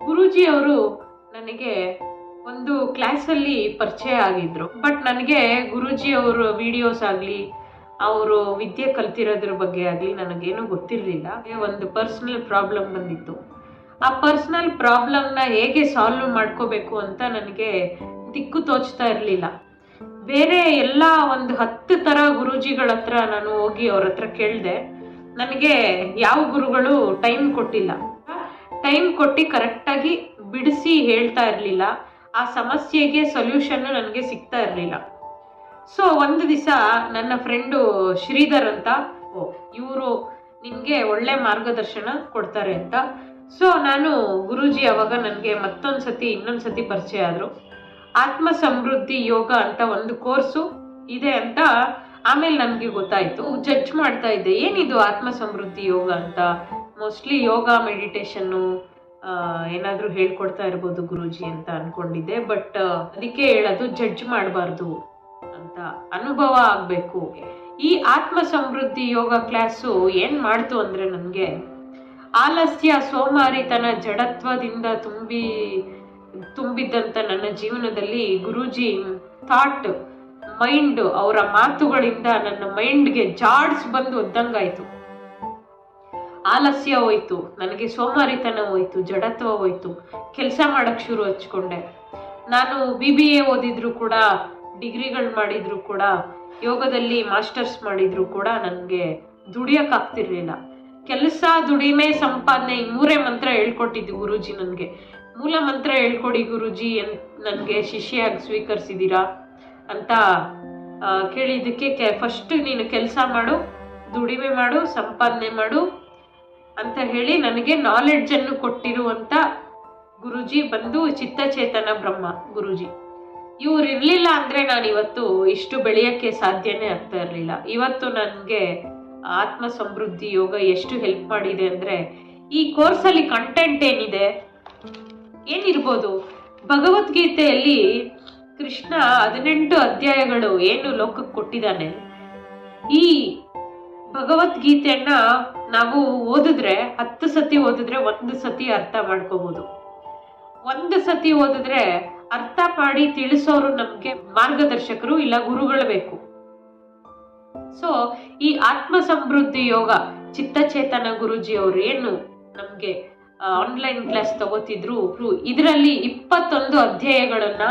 ಗುರೂಜಿ ಅವರು ನನಗೆ ಒಂದು ಕ್ಲಾಸಲ್ಲಿ ಪರಿಚಯ ಆಗಿದ್ರು. ಬಟ್ ನನಗೆ ಗುರೂಜಿ ಅವರು ವಿಡಿಯೋಸ್ ಆಗಲಿ, ಅವರು ವಿದ್ಯೆ ಕಲ್ತಿರೋದ್ರ ಬಗ್ಗೆ ಆಗಲಿ ನನಗೇನು ಗೊತ್ತಿರಲಿಲ್ಲ. ಒಂದು ಪರ್ಸ್ನಲ್ ಪ್ರಾಬ್ಲಮ್ ಬಂದಿತ್ತು. ಆ ಪರ್ಸ್ನಲ್ ಪ್ರಾಬ್ಲಮ್ನ ಹೇಗೆ ಸಾಲ್ವ್ ಮಾಡ್ಕೋಬೇಕು ಅಂತ ನನಗೆ ದಿಕ್ಕು ತೋಚ್ತಾ ಇರಲಿಲ್ಲ. ಬೇರೆ ಎಲ್ಲ ಒಂದು 10 ಥರ ಗುರೂಜಿಗಳ ಹತ್ರ ನಾನು ಹೋಗಿ ಅವ್ರ ಹತ್ರ ಕೇಳಿದೆ. ನನಗೆ ಯಾವ ಗುರುಗಳು ಟೈಮ್ ಕೊಟ್ಟಿಲ್ಲ. ಟೈಮ್ ಕೊಟ್ಟು ಕರೆಕ್ಟಾಗಿ ಬಿಡಿಸಿ ಹೇಳ್ತಾ ಇರಲಿಲ್ಲ. ಆ ಸಮಸ್ಯೆಗೆ ಸೊಲ್ಯೂಷನ್ ನನಗೆ ಸಿಗ್ತಾ ಇರಲಿಲ್ಲ. ಸೊ ಒಂದು ದಿವಸ ನನ್ನ ಫ್ರೆಂಡು ಶ್ರೀಧರ್ ಅಂತ, ಇವರು ನಿಮಗೆ ಒಳ್ಳೆ ಮಾರ್ಗದರ್ಶನ ಕೊಡ್ತಾರೆ ಅಂತ. ಸೊ ನಾನು ಗುರೂಜಿ ಅವಾಗ ನನಗೆ ಇನ್ನೊಂದು ಸತಿ ಪರಿಚಯ ಆದರು. ಆತ್ಮ ಸಮೃದ್ಧಿ ಯೋಗ ಅಂತ ಒಂದು ಕೋರ್ಸು ಇದೆ ಅಂತ ಆಮೇಲೆ ನನಗೆ ಗೊತ್ತಾಯಿತು. ಜಡ್ಜ್ ಮಾಡ್ತಾ ಇದ್ದೆ, ಏನಿದು ಆತ್ಮ ಸಮೃದ್ಧಿ ಯೋಗ ಅಂತ. ಮೋಸ್ಟ್ಲಿ ಯೋಗ ಮೆಡಿಟೇಷನ್ನು ಏನಾದರೂ ಹೇಳ್ಕೊಡ್ತಾ ಇರ್ಬೋದು ಗುರೂಜಿ ಅಂತ ಅನ್ಕೊಂಡಿದ್ದೆ. ಬಟ್ ಅದಕ್ಕೆ ಹೇಳೋದು, ಜಡ್ಜ್ ಮಾಡಬಾರ್ದು ಅಂತ, ಅನುಭವ ಆಗಬೇಕು. ಈ ಆತ್ಮ ಸಮೃದ್ಧಿ ಯೋಗ ಕ್ಲಾಸು ಏನು ಮಾಡ್ತು ಅಂದರೆ, ನನಗೆ ಆಲಸ್ಯ, ಸೋಮಾರಿತನ, ಜಡತ್ವದಿಂದ ತುಂಬಿದ್ದಂಥ ನನ್ನ ಜೀವನದಲ್ಲಿ ಗುರೂಜಿ ಥಾಟ್, ಮೈಂಡ್, ಅವರ ಮಾತುಗಳಿಂದ ನನ್ನ ಮೈಂಡ್ಗೆ ಜಾಡ್ಸ್ ಬಂದು ಒದ್ದಂಗಾಯ್ತು. ಆಲಸ್ಯ ಹೋಯ್ತು, ನನಗೆ ಸೋಮಾರಿತನ ಹೋಯ್ತು, ಜಡತ್ವ ಹೋಯ್ತು. ಕೆಲಸ ಮಾಡಕ್ ಶುರು ಹಚ್ಕೊಂಡೆ. ನಾನು BBA ಓದಿದ್ರು ಕೂಡ, ಡಿಗ್ರಿಗಳು ಮಾಡಿದ್ರು ಕೂಡ, ಯೋಗದಲ್ಲಿ ಮಾಸ್ಟರ್ಸ್ ಮಾಡಿದ್ರು ಕೂಡ ನನಗೆ ದುಡಿಯೋಕ್ಕಾಗ್ತಿರ್ಲಿಲ್ಲ. ಕೆಲಸ, ದುಡಿಮೆ, ಸಂಪಾದನೆ, ಈ 3 ಮಂತ್ರ ಹೇಳ್ಕೊಟ್ಟಿದ್ದು ಗುರೂಜಿ ನನಗೆ. ಮೂಲ ಮಂತ್ರ ಹೇಳ್ಕೊಡಿ ಗುರೂಜಿ, ನನಗೆ ಶಿಷ್ಯಾಗಿ ಸ್ವೀಕರಿಸಿದ್ದೀರಾ ಅಂತ ಕೇಳಿದ್ದಕ್ಕೆ, ಫಸ್ಟ್ ನೀನು ಕೆಲಸ ಮಾಡು, ದುಡಿಮೆ ಮಾಡು, ಸಂಪಾದನೆ ಮಾಡು ಅಂತ ಹೇಳಿ ನನಗೆ ನಾಲೆಡ್ಜನ್ನು ಕೊಟ್ಟಿರುವಂಥ ಗುರೂಜಿ ಬಂದು ಚಿತ್ತಚೇತನ ಬ್ರಹ್ಮ ಗುರೂಜಿ. ಇವ್ರು ಇರಲಿಲ್ಲ ಅಂದರೆ ನಾನು ಇವತ್ತು ಇಷ್ಟು ಬೆಳೆಯೋಕ್ಕೆ ಸಾಧ್ಯನೇ ಆಗ್ತಾ ಇರಲಿಲ್ಲ. ಇವತ್ತು ನನಗೆ ಆತ್ಮ ಸಮೃದ್ಧಿ ಯೋಗ ಎಷ್ಟು ಹೆಲ್ಪ್ ಮಾಡಿದೆ ಅಂದರೆ, ಈ ಕೋರ್ಸಲ್ಲಿ ಕಂಟೆಂಟ್ ಏನಿರ್ಬೋದು, ಭಗವದ್ಗೀತೆಯಲ್ಲಿ ಕೃಷ್ಣ 18 ಅಧ್ಯಾಯಗಳು ಏನು ಲೋಕಕ್ಕೆ ಕೊಟ್ಟಿದ್ದಾನೆ, ಈ ಭಗವದ್ಗೀತೆಯನ್ನ ನಾವು ಓದಿದ್ರೆ 10 ಸತಿ ಓದಿದ್ರೆ 1 ಸತಿ ಅರ್ಥ ಮಾಡ್ಕೋಬಹುದು. 1 ಸತಿ ಓದಿದ್ರೆ ಅರ್ಥ ಮಾಡಿ ತಿಳಿಸೋರು ನಮ್ಗೆ ಮಾರ್ಗದರ್ಶಕರು ಇಲ್ಲ ಗುರುಗಳು ಬೇಕು. ಸೊ ಈ ಆತ್ಮ ಸಮೃದ್ಧಿ ಯೋಗ ಚಿತ್ತಚೇತನ ಗುರೂಜಿ ಅವರು ಏನು ನಮ್ಗೆ ಆನ್ಲೈನ್ ಕ್ಲಾಸ್ ತಗೋತಿದ್ರು, ಇದರಲ್ಲಿ 21 ಅಧ್ಯಾಯಗಳನ್ನ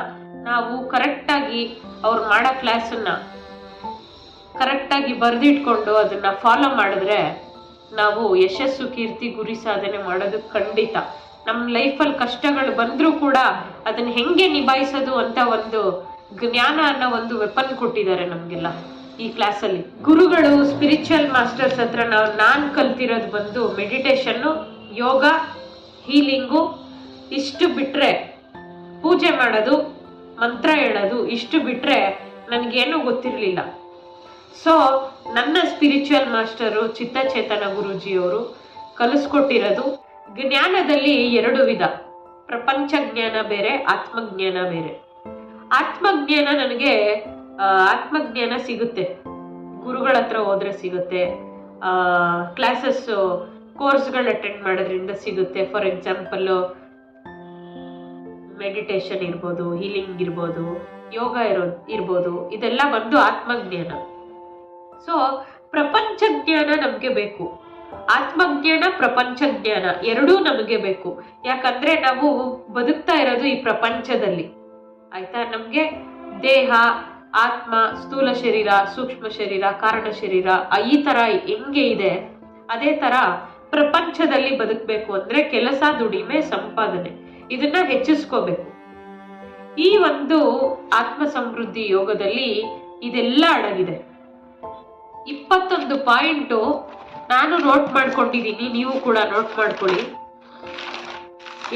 ನಾವು ಕರೆಕ್ಟಾಗಿ ಅವ್ರು ಮಾಡೋ ಕ್ಲಾಸನ್ನ ಕರೆಕ್ಟಾಗಿ ಬರೆದಿಟ್ಕೊಂಡು ಅದನ್ನ ಫಾಲೋ ಮಾಡಿದ್ರೆ ನಾವು ಯಶಸ್ಸು, ಕೀರ್ತಿ, ಗುರಿ ಸಾಧನೆ ಮಾಡೋದು ಖಂಡಿತ. ನಮ್ಮ ಲೈಫಲ್ಲಿ ಕಷ್ಟಗಳು ಬಂದರೂ ಕೂಡ ಅದನ್ನ ಹೆಂಗೆ ನಿಭಾಯಿಸೋದು ಅಂತ ಒಂದು ಜ್ಞಾನ ಅನ್ನೋ ಒಂದು ವೆಪನ್ ಕೊಟ್ಟಿದ್ದಾರೆ ನಮಗೆಲ್ಲ ಈ ಕ್ಲಾಸಲ್ಲಿ. ಗುರುಗಳು, ಸ್ಪಿರಿಚುವಲ್ ಮಾಸ್ಟರ್ಸ್ ಹತ್ರ ನಾನು ಕಲ್ತಿರೋದು ಬಂದು ಮೆಡಿಟೇಷನ್ನು, ಯೋಗ, ಹೀಲಿಂಗು, ಇಷ್ಟು ಬಿಟ್ಟರೆ ಪೂಜೆ ಮಾಡೋದು, ಮಂತ್ರ ಹೇಳೋದು, ಇಷ್ಟು ಬಿಟ್ಟರೆ ನನಗೇನೂ ಗೊತ್ತಿರಲಿಲ್ಲ. ಸೊ ನನ್ನ ಸ್ಪಿರಿಚುವಲ್ ಮಾಸ್ಟರು ಚಿತ್ತಚೇತನ ಗುರೂಜಿಯವರು ಕಲಿಸ್ಕೊಟ್ಟಿರೋದು, ಜ್ಞಾನದಲ್ಲಿ 2 ವಿಧ, ಪ್ರಪಂಚ ಜ್ಞಾನ ಬೇರೆ, ಆತ್ಮಜ್ಞಾನ ಬೇರೆ. ಆತ್ಮಜ್ಞಾನ ನನಗೆ ಆತ್ಮಜ್ಞಾನ ಸಿಗುತ್ತೆ, ಗುರುಗಳ ಹತ್ರ ಹೋದ್ರೆ ಸಿಗುತ್ತೆ, ಕ್ಲಾಸಸ್ ಕೋರ್ಸ್ಗಳು ಅಟೆಂಡ್ ಮಾಡೋದ್ರಿಂದ ಸಿಗುತ್ತೆ. ಫಾರ್ ಎಕ್ಸಾಂಪಲ್ ಮೆಡಿಟೇಷನ್ ಇರ್ಬೋದು, ಹೀಲಿಂಗ್ ಇರ್ಬೋದು, ಯೋಗ ಇರ್ಬೋದು, ಇದೆಲ್ಲ ಬಂದು ಆತ್ಮಜ್ಞಾನ. ಸೊ ಪ್ರಪಂಚ ಜ್ಞಾನ ನಮಗೆ ಬೇಕು. ಆತ್ಮಜ್ಞಾನ, ಪ್ರಪಂಚ ಜ್ಞಾನ ಎರಡೂ ನಮಗೆ ಬೇಕು. ಯಾಕಂದ್ರೆ ನಾವು ಬದುಕ್ತಾ ಇರೋದು ಈ ಪ್ರಪಂಚದಲ್ಲಿ, ಆಯ್ತಾ. ನಮ್ಗೆ ದೇಹ, ಆತ್ಮ, ಸ್ಥೂಲ ಶರೀರ, ಸೂಕ್ಷ್ಮ ಶರೀರ, ಕಾರಣ ಶರೀರ, ಈ ತರ ಹೆಂಗೆ ಇದೆ, ಅದೇ ತರ ಪ್ರಪಂಚದಲ್ಲಿ ಬದುಕಬೇಕು ಅಂದ್ರೆ ಕೆಲಸ, ದುಡಿಮೆ, ಸಂಪಾದನೆ ಇದನ್ನ ಹೆಚ್ಚಿಸ್ಕೋಬೇಕು. ಈ ಒಂದು ಆತ್ಮ ಸಮೃದ್ಧಿ ಯೋಗದಲ್ಲಿ ಇದೆಲ್ಲ ಅಡಗಿದೆ. 21 ಪಾಯಿಂಟು ನಾನು ನೋಟ್ ಮಾಡ್ಕೊಂಡಿದ್ದೀನಿ, ನೀವು ಕೂಡ ನೋಟ್ ಮಾಡ್ಕೊಳ್ಳಿ.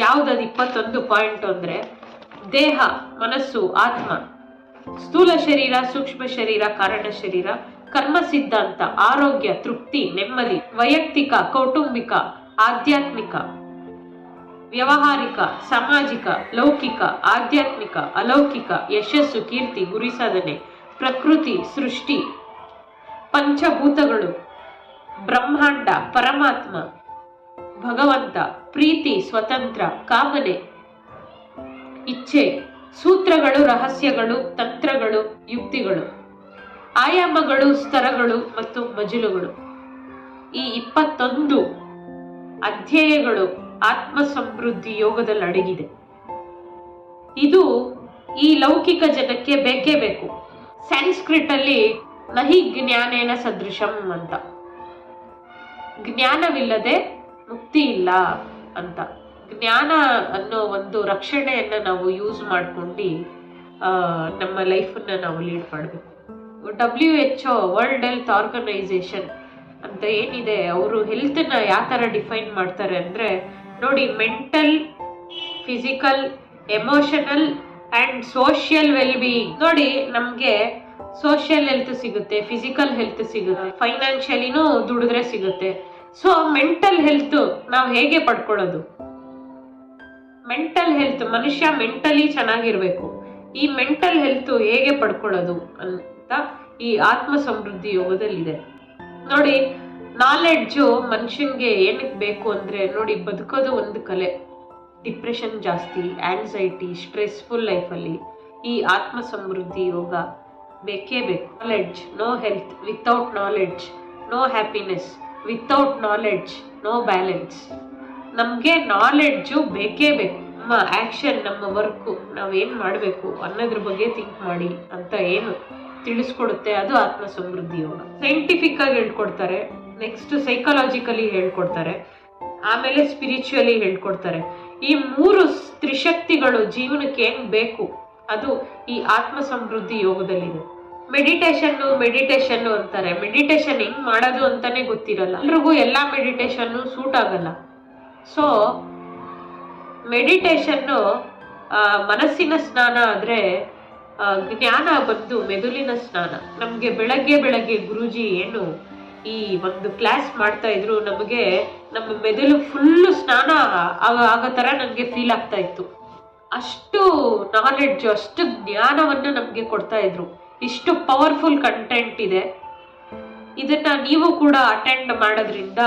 ಯಾವ್ದದು 21 ಪಾಯಿಂಟ್ ಅಂದ್ರೆ, ದೇಹ, ಮನಸ್ಸು, ಆತ್ಮ, ಸ್ಥೂಲ ಶರೀರ, ಸೂಕ್ಷ್ಮ ಶರೀರ, ಕಾರಣ ಶರೀರ, ಕರ್ಮ ಸಿದ್ಧಾಂತ, ಆರೋಗ್ಯ, ತೃಪ್ತಿ, ನೆಮ್ಮದಿ, ವೈಯಕ್ತಿಕ, ಕೌಟುಂಬಿಕ, ಆಧ್ಯಾತ್ಮಿಕ, ವ್ಯವಹಾರಿಕ, ಸಾಮಾಜಿಕ, ಲೌಕಿಕ, ಆಧ್ಯಾತ್ಮಿಕ, ಅಲೌಕಿಕ, ಯಶಸ್ಸು, ಕೀರ್ತಿ, ಗುರಿ ಸಾಧನೆ, ಪ್ರಕೃತಿ, ಸೃಷ್ಟಿ, ಪಂಚಭೂತಗಳು, ಬ್ರಹ್ಮಾಂಡ, ಪರಮಾತ್ಮ, ಭಗವಂತ, ಪ್ರೀತಿ, ಸ್ವತಂತ್ರ, ಕಾಮನೆ, ಇಚ್ಛೆ, ಸೂತ್ರಗಳು, ರಹಸ್ಯಗಳು, ತಂತ್ರಗಳು, ಯುಕ್ತಿಗಳು, ಆಯಾಮಗಳು, ಸ್ತರಗಳು ಮತ್ತು ಮಜಲುಗಳು. ಈ 21 ಅಧ್ಯಾಯಗಳು ಆತ್ಮ ಸಮೃದ್ಧಿ ಯೋಗದಲ್ಲಿ ಅಡಗಿದೆ. ಇದು ಈ ಲೌಕಿಕ ಜನಕ್ಕೆ ಬೇಕೇ ಬೇಕು. ಸಂಸ್ಕೃತ ಅಲ್ಲಿ ನಹಿ ಜ್ಞಾನೇನ ಸದೃಶಂ ಅಂತ, ಜ್ಞಾನವಿಲ್ಲದೆ ಮುಕ್ತಿ ಇಲ್ಲ ಅಂತ. ಜ್ಞಾನ ಅನ್ನೋ ಒಂದು ರಕ್ಷಣೆಯನ್ನ ನಾವು ಯೂಸ್ ಮಾಡ್ಕೊಂಡು ನಮ್ಮ ಲೈಫನ್ನ ನಾವು ಲೀಡ್ ಮಾಡಬೇಕು. WHO ವರ್ಲ್ಡ್ ಹೆಲ್ತ್ ಆರ್ಗನೈಸೇಷನ್ ಅಂತ ಏನಿದೆ, ಅವರು ಹೆಲ್ತ್ನ ಯಾವ ಥರ ಡಿಫೈನ್ ಮಾಡ್ತಾರೆ ಅಂದರೆ ನೋಡಿ, mental, physical, emotional and social wellbeing. ನೋಡಿ, ನಮಗೆ ಸೋಷಿಯಲ್ ಹೆಲ್ತ್ ಸಿಗುತ್ತೆ, ಫಿಸಿಕಲ್ ಹೆಲ್ತ್ ಸಿಗುತ್ತೆ, ಫೈನಾನ್ಷಿಯಲಿನೂ ದುಡಿದ್ರೆ ಸಿಗುತ್ತೆ. ಸೊ ಮೆಂಟಲ್ ಹೆಲ್ತ್ ನಾವು ಹೇಗೆ ಪಡ್ಕೊಳ್ಳೋದು? ಮೆಂಟಲ್ ಹೆಲ್ತ್, ಮನುಷ್ಯ ಮೆಂಟಲಿ ಚೆನ್ನಾಗಿರ್ಬೇಕು. ಈ ಮೆಂಟಲ್ ಹೆಲ್ತ್ ಹೇಗೆ ಪಡ್ಕೊಳ್ಳೋದು ಅಂತ ಈ ಆತ್ಮ ಸಮೃದ್ಧಿ ಯೋಗದಲ್ಲಿದೆ. ನೋಡಿ, ನಾಲೆಡ್ಜು ಮನುಷ್ಯನ್ಗೆ ಏನಕ್ಕೆ ಬೇಕು ಅಂದ್ರೆ, ನೋಡಿ, ಬದುಕೋದು ಒಂದು ಕಲೆ. ಡಿಪ್ರೆಷನ್ ಜಾಸ್ತಿ, ಆಂಗ್ಸೈಟಿ, ಸ್ಟ್ರೆಸ್ಫುಲ್ ಲೈಫಲ್ಲಿ ಈ ಆತ್ಮ ಸಮೃದ್ಧಿ ಯೋಗ ಬೇಕೇ ಬೇಕು. Knowledge, no health. Without knowledge no happiness. Without knowledge no balance. ನಮಗೆ ನಾಲೆಡ್ಜು ಬೇಕೇ ಬೇಕು. ನಮ್ಮ ಆ್ಯಕ್ಷನ್, ನಮ್ಮ ವರ್ಕು, ನಾವೇನು ಮಾಡಬೇಕು ಅನ್ನೋದ್ರ ಬಗ್ಗೆ ಥಿಂಕ್ ಮಾಡಿ ಅಂತ ಏನು ತಿಳಿಸ್ಕೊಡುತ್ತೆ, ಅದು ಆತ್ಮ ಸಮೃದ್ಧಿ ಯೋಗ. ಸೈಂಟಿಫಿಕ್ ಆಗಿ ಹೇಳ್ಕೊಡ್ತಾರೆ, ನೆಕ್ಸ್ಟ್ ಸೈಕಾಲಜಿಕಲಿ ಹೇಳ್ಕೊಡ್ತಾರೆ, ಆಮೇಲೆ ಸ್ಪಿರಿಚುವಲಿ ಹೇಳ್ಕೊಡ್ತಾರೆ. ಈ 3 ತ್ರಿಶಕ್ತಿಗಳು ಜೀವನಕ್ಕೆ ಏನ್ ಬೇಕು ಅದು ಈ ಆತ್ಮ ಸಮೃದ್ಧಿ ಯೋಗದಲ್ಲಿದೆ. ಮೆಡಿಟೇಷನ್ ಅಂತಾರೆ. ಮೆಡಿಟೇಷನ್ ಹೆಂಗ್ ಮಾಡೋದು ಅಂತಾನೆ ಗೊತ್ತಿರಲ್ಲ ಎಲ್ರಿಗೂ. ಎಲ್ಲಾ ಮೆಡಿಟೇಷನ್ ಸೂಟ್ ಆಗಲ್ಲ. ಸೊ ಮೆಡಿಟೇಷನ್ನು ಮನಸ್ಸಿನ ಸ್ನಾನ ಆದ್ರೆ, ಜ್ಞಾನ ಬಂದು ಮೆದುಳಿನ ಸ್ನಾನ. ನಮ್ಗೆ ಬೆಳಗ್ಗೆ ಗುರೂಜಿ ಏನು ಈ ಒಂದು ಕ್ಲಾಸ್ ಮಾಡ್ತಾ ಇದ್ರು, ನಮಗೆ ನಮ್ಮ ಮೆದುಳು ಫುಲ್ಲು ಸ್ನಾನ ಆಗೋ ತರ ನನಗೆ ಫೀಲ್ ಆಗ್ತಾ ಇತ್ತು. ಅಷ್ಟು ನಾಲೆಡ್ಜ್, ಅಷ್ಟು ಜ್ಞಾನವನ್ನು ನಮಗೆ ಕೊಡ್ತಾ ಇದ್ರು. ಇಷ್ಟು ಪವರ್ಫುಲ್ ಕಂಟೆಂಟ್ ಇದೆ. ಇದನ್ನ ನೀವು ಕೂಡ ಅಟೆಂಡ್ ಮಾಡೋದ್ರಿಂದ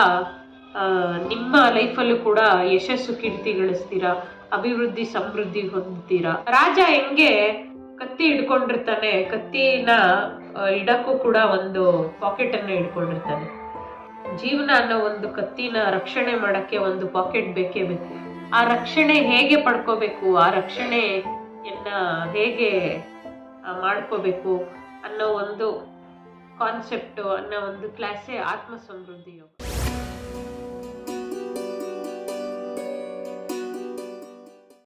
ನಿಮ್ಮ ಲೈಫಲ್ಲೂ ಕೂಡ ಯಶಸ್ಸು, ಕೀರ್ತಿ ಗಳಿಸ್ತೀರಾ, ಅಭಿವೃದ್ಧಿ, ಸಮೃದ್ಧಿ ಹೊಂದ್ತೀರಾ. ರಾಜ ಹೆಂಗೆ ಕತ್ತಿ ಹಿಡ್ಕೊಂಡಿರ್ತಾನೆ, ಕತ್ತಿನ ಇಡಕ್ಕೂ ಕೂಡ ಒಂದು ಪಾಕೆಟ್ ಅನ್ನ ಹಿಡ್ಕೊಂಡಿರ್ತಾನೆ. ಜೀವನ ಅನ್ನೋ ಒಂದು ಕತ್ತಿನ ರಕ್ಷಣೆ ಮಾಡಕ್ಕೆ ಒಂದು ಪಾಕೆಟ್ ಬೇಕೇ ಬೇಕು. ಆ ರಕ್ಷಣೆ ಹೇಗೆ ಪಡ್ಕೋಬೇಕು, ಆ ರಕ್ಷಣೆಯನ್ನ ಹೇಗೆ ಮಾಡ್ಕೋಬೇಕು ಅನ್ನೋ ಒಂದು ಕಾನ್ಸೆಪ್ಟ್, ಅನ್ನೋ ಒಂದು ಕ್ಲಾಸೇ ಆತ್ಮ ಸಮೃದ್ಧಿ ಯೋಗ.